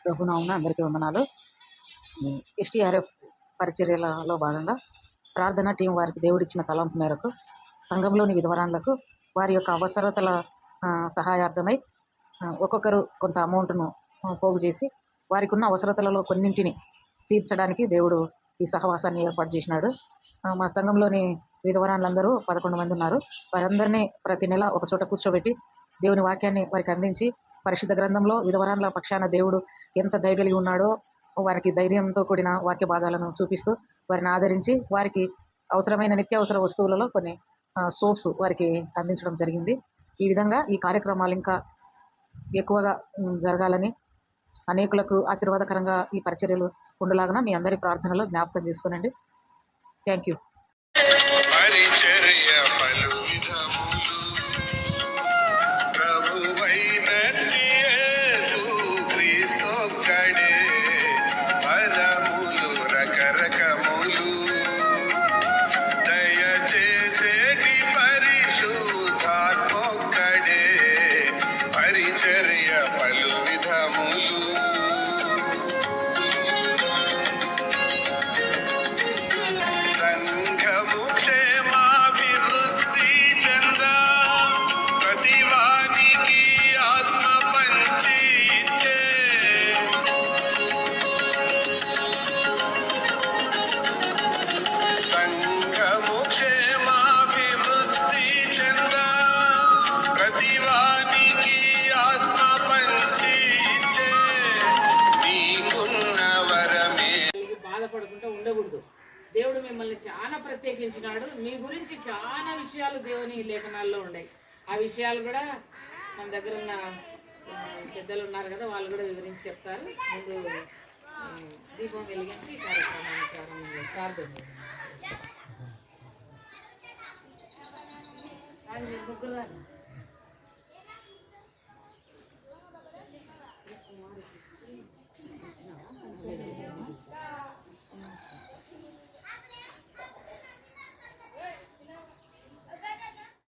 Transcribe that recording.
ప్రభునామమున అందరికీ వందనాలు. ఎస్టీఆర్ఎఫ్ పరిచర్యలలో భాగంగా ప్రార్థన టీం వారికి దేవుడిచ్చిన తలంపు మేరకు సంఘంలోని విధవరాండ్లకు వారి యొక్క అవసరతల సహాయార్థమై ఒక్కొక్కరు కొంత అమౌంట్ను పోగు చేసి వారికి ఉన్న అవసరతలలో కొన్నింటిని తీర్చడానికి దేవుడు ఈ సహవాసాన్ని ఏర్పాటు చేసినాడు. మా సంఘంలోని విధవరాండ్లందరూ 11 మంది ఉన్నారు. వారందరినీ ప్రతి నెల ఒక చోట కూర్చోబెట్టి దేవుని వాక్యాన్ని వారికి అందించి పరిశుద్ధ గ్రంథంలో విధవరాండ్ల పక్షాన దేవుడు ఎంత దయగలిగి ఉన్నాడో వారికి ధైర్యంతో కూడిన వాక్య భాగాలను చూపిస్తూ వారిని ఆదరించి వారికి అవసరమైన నిత్యావసర వస్తువులలో కొన్ని సోప్స్ వారికి అందించడం జరిగింది. ఈ విధంగా ఈ కార్యక్రమాలు ఇంకా ఎక్కువగా జరగాలని, అనేకులకు ఆశీర్వాదకరంగా ఈ పరిచర్యలు ఉండలాగా మీ అందరి ప్రార్థనలో జ్ఞాపకం చేసుకోనండి. Thank you. బాధపడకుండా ఉండకూడదు. దేవుడు మిమ్మల్ని చాలా ప్రత్యేకించినాడు. మీ గురించి చాలా విషయాలు దేవుని లేఖనాల్లో ఉన్నాయి. ఆ విషయాలు కూడా మన దగ్గర ఉన్న పెద్దలు ఉన్నారు కదా, వాళ్ళు కూడా వివరించి చెప్తారు. ముందు దీపం వెలిగించి కార్యక్రమాన్ని ప్రారంభం ప్రార్థన. ముగ్గురు